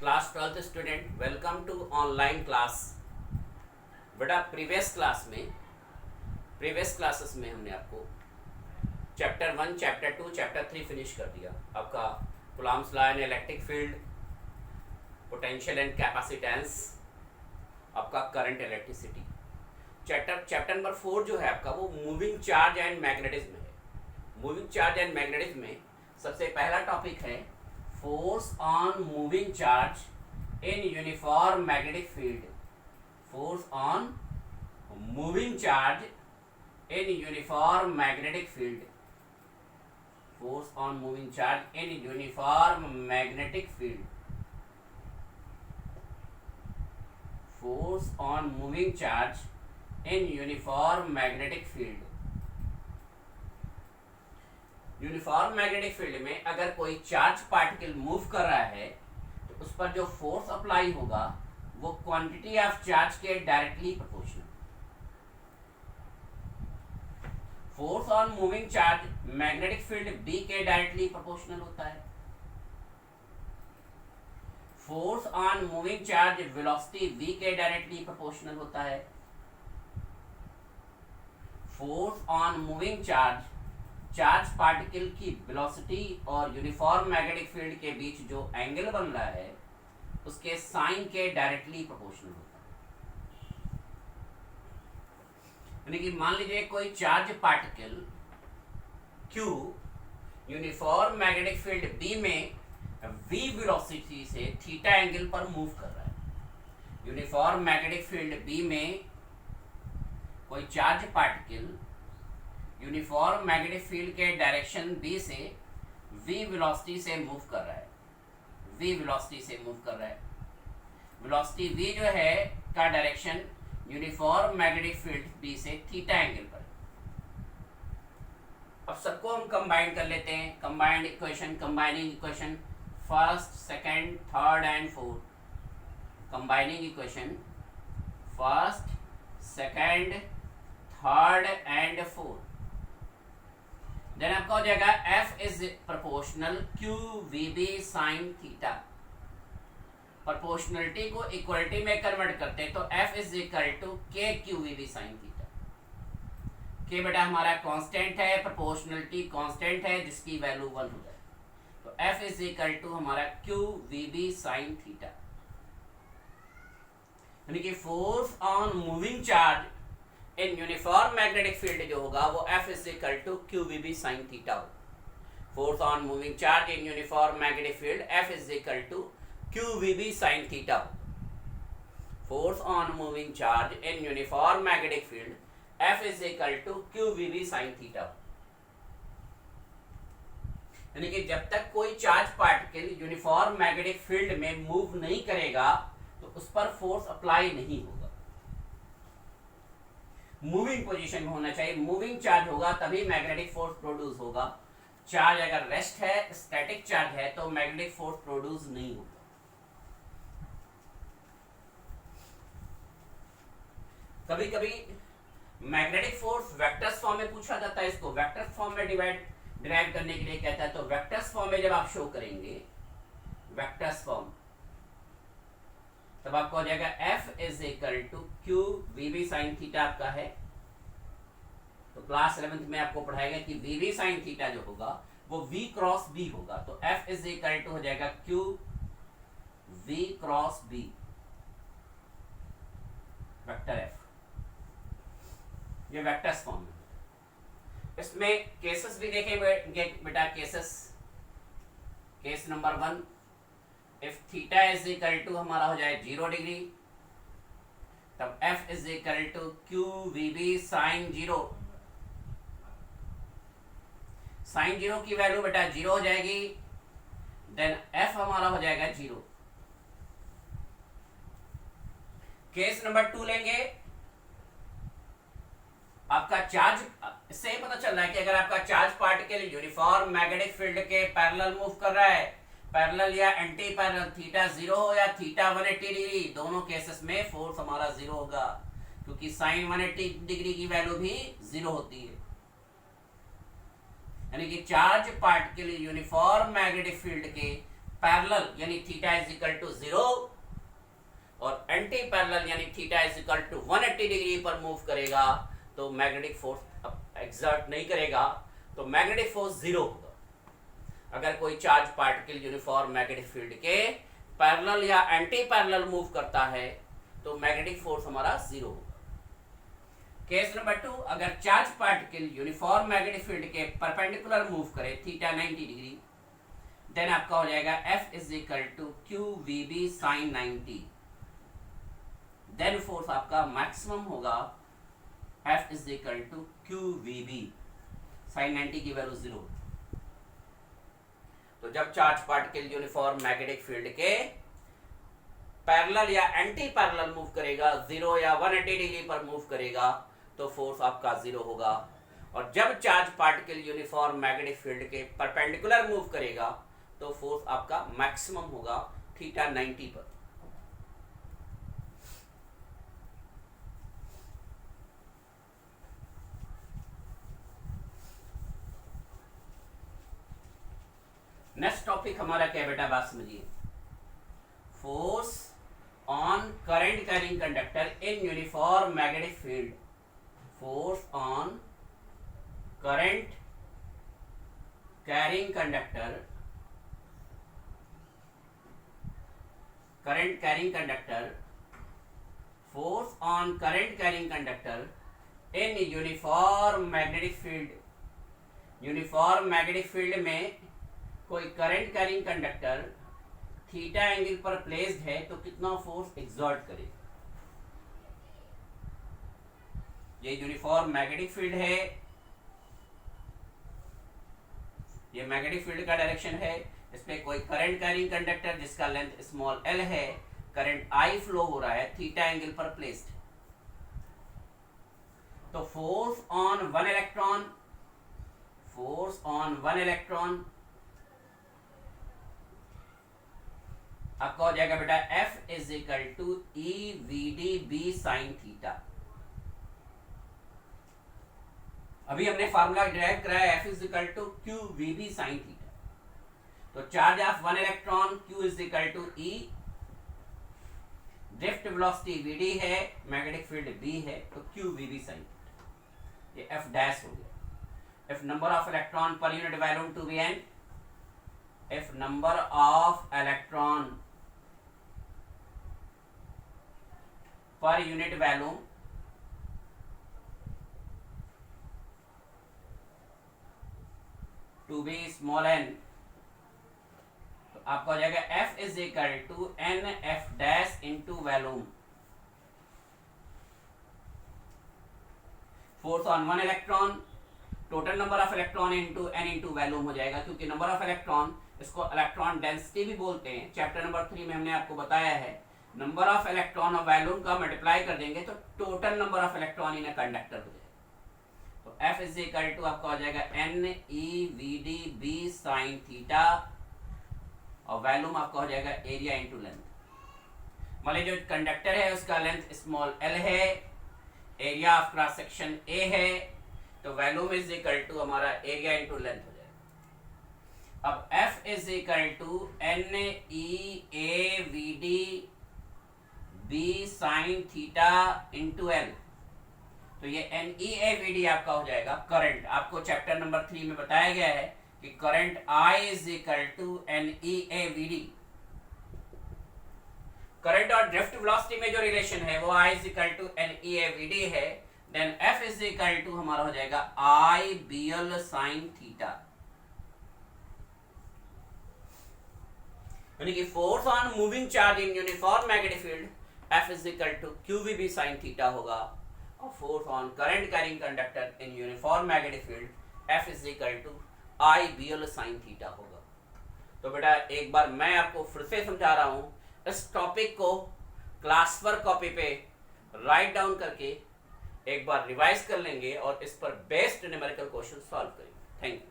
Class 12th student, welcome to online class. बेटा previous classes में हमने आपको चैप्टर 1, चैप्टर 2, चैप्टर 3 फिनिश कर दिया। आपका Coulomb's law and electric field, potential and capacitance, आपका करंट इलेक्ट्रिसिटी। चैप्टर नंबर 4 जो है आपका वो मूविंग चार्ज एंड मैग्नेटिज्म है। मूविंग चार्ज एंड मैग्नेटिज्म में सबसे पहला टॉपिक है force on moving charge in uniform magnetic field. Force on moving charge in uniform magnetic field. Force on moving charge in uniform magnetic field. Force on moving charge in uniform magnetic field. Uniform magnetic field में अगर कोई charge particle move कर रहा है तो उस पर जो फोर्स अप्लाई होगा वो क्वांटिटी ऑफ चार्ज के directly proportional. Force on moving charge magnetic field B के डायरेक्टली प्रोपोर्शनल होता है। Force on moving charge velocity v के डायरेक्टली प्रोपोर्शनल होता है। Force on moving charge particle की वेलोसिटी और यूनिफॉर्म मैग्नेटिक फील्ड के बीच जो एंगल बन रहा है उसके साइन के डायरेक्टली प्रोपोर्शनल होता है। यानी कि मान लीजिए कोई charge particle Q uniform magnetic field B में v वेलोसिटी से थीटा एंगल पर मूव कर रहा है। यूनिफॉर्म मैग्नेटिक फील्ड B में कोई charge particle uniform magnetic field के डायरेक्शन b से v वेलोसिटी से मूव कर रहा है। v वेलोसिटी से मूव कर रहा है। वेलोसिटी v जो है का direction uniform magnetic field b से थीटा एंगल पर। अब सबको हम कंबाइन कर लेते हैं। Combined equation, combining equation first, second, third and fourth. Combining equation first, second, third and fourth. Then आपका हो जाएगा F is proportional q we B sine theta. Proportionality को इक्वलिटी में कन्वर्ट करते हैं तो F is equal to k q we B sine theta. K बेटा हमारा कांस्टेंट है, प्रोपोर्शनलिटी कांस्टेंट है जिसकी वैल्यू 1 हो जाए तो F इज इक्वल टू हमारा Q we B sine theta. यानी कि force on moving charge in uniform magnetic field जो होगा वो F is equal to Q we B sine theta होगा। Force on moving charge in uniform magnetic field F is equal to Q we B sine theta होगा। Force on moving charge in uniform magnetic field F is equal to Q we B sine theta. यानी कि जब तक कोई charge particle uniform magnetic field में move नहीं करेगा तो उस पर फोर्स अप्लाई नहीं होगा। मूविंग पोजीशन में होना चाहिए। मूविंग चार्ज होगा तभी मैग्नेटिक फोर्स प्रोड्यूस होगा। चार्ज अगर रेस्ट है, स्टैटिक चार्ज है तो मैग्नेटिक फोर्स प्रोड्यूस नहीं होगा। कभी कभी मैग्नेटिक फोर्स वेक्टर्स फॉर्म में पूछा जाता है। इसको वेक्टर्स फॉर्म में डिराइव करने के लिए कहता है तो वेक्टर्स फॉर्म में जब आप शो करेंगे वेक्टर्स फॉर्म तब आपको हो जाएगा F is equal to Q we B sine theta आपका है। तो क्लास 11th में आपको पढ़ाएगा कि वी बी साइन थीटा जो होगा वो V क्रॉस B होगा। तो F इज इक्वल टू हो जाएगा q V cross B vector F। ये वेक्टर्स फॉर्म में। इसमें केसेस भी देखेंगे बेटा। Case number 1, if theta is equal to हमारा हो जाए 0 डिग्री तब F is equal to Q we B sine 0। Sine 0 की वैल्यू बेटा 0 हो जाएगी। देन F हमारा हो जाएगा 0। केस नंबर 2 लेंगे। आपका चार्ज, इससे पता चल रहा है कि अगर आपका charge particle uniform magnetic field के पैरेलल मूव कर रहा है, पैरेलल या एंटी पैरेलल, थीटा 0 हो या थीटा 180 डिग्री, दोनों केसेस में फोर्स हमारा 0 होगा क्योंकि साइन 180 डिग्री की वैल्यू भी 0 होती है। यानी कि charge particle uniform magnetic field के पैरेलल यानी थीटा इज इक्वल टू 0 और एंटी पैरेलल यानी theta is equal to 180 degree पर मूव करेगा तो मैग्नेटिक फोर्स एक्सर्ट नहीं करेगा, तो मैग्नेटिक फोर्स 0 होगा। अगर कोई charge particle uniform magnetic field के पैरेलल या एंटी पैरेलल मूव करता है तो मैग्नेटिक फोर्स हमारा 0 होगा। केस नंबर 2, अगर charge particle uniform magnetic field के परपेंडिकुलर मूव करे थीटा 90 डिग्री, देन आपका हो जाएगा F is equal to Q we B sine 90। Then force आपका मैक्सिमम होगा F is equal to Q we B sine 90 की value 0। तो जब charge particle uniform magnetic field के पैरेलल या एंटी पैरेलल मूव करेगा, 0 या 180 डिग्री पर मूव करेगा तो फोर्स आपका 0 होगा। और जब charge particle uniform magnetic field के परपेंडिकुलर मूव करेगा तो फोर्स आपका मैक्सिमम होगा थीटा 90 पर। नेक्स्ट टॉपिक हमारा क्या बेटा, बात समझिए। Force on current carrying conductor in uniform magnetic field. Force on current carrying conductor, current carrying conductor, force on current carrying conductor in uniform magnetic field. Uniform magnetic field में कोई current carrying conductor theta angle पर placed है तो कितना force exert करेगा। ये uniform magnetic field है, ये मैग्नेटिक फील्ड का डायरेक्शन है। इसमें कोई करंट कैरिंग कंडक्टर जिसका लेंथ स्मॉल l है, करंट I फ्लो हो रहा है, थीटा एंगल पर प्लेस्ड। तो force on one electron, force on one electron आपका हो जाएगा बेटा F is equal to E we D B sine theta. अभी हमने फार्मूला डिराइव कराया F is equal to Q we B sine theta. तो charge of one electron Q is equal to E, drift velocity V D है, magnetic field B है, तो Q V B sine theta. ये F dash हो गया। If number of electron per unit volume to be n, if number of electron per unit volume to be small n, तो आपका हो जाएगा F is equal to n f dash into volume. Force on one electron, total number of electron into n into volume हो जाएगा, क्योंकि number of electron इसको electron density भी बोलते हैं। चैप्टर नंबर 3 में हमने आपको बताया है नंबर ऑफ इलेक्ट्रॉन और वॉल्यूम का मल्टीप्लाई कर देंगे तो total number of electron in a conductor हो जाएगा। तो F इज इक्वल टू आपका हो जाएगा n e we D B sine theta और वॉल्यूम आपका हो जाएगा एरिया इंटू लेंथ। मान लीजिए जो कंडक्टर है उसका लेंथ स्मॉल l है, area of cross section A है, तो वॉल्यूम इज इक्वल टू हमारा एरिया इंटू लेंथ हो जाएगा। अब F is equal to N E A we D B sine theta into l. तो ये n E A we d आपका हो जाएगा करंट। आपको चैप्टर नंबर 3 में बताया गया है कि current I is equal to N E A we D. Current और ड्रिफ्ट वेलोसिटी में जो रिलेशन है वो I is equal to N E A we D है। Then F is equal to हमारा हो जाएगा I B L sine theta. यानी कि force on moving charge in uniform magnetic field F is equal to Q we B sine theta होगा और force on current carrying conductor in uniform magnetic field F is equal to I B L sine theta होगा। तो बेटा एक बार मैं आपको फिर से समझा रहा हूं, इस टॉपिक को क्लास वर्क कॉपी पे राइट डाउन करके एक बार रिवाइज कर लेंगे और इस पर बेस्ड न्यूमेरिकल क्वेश्चन सॉल्व करेंगे। Thank you.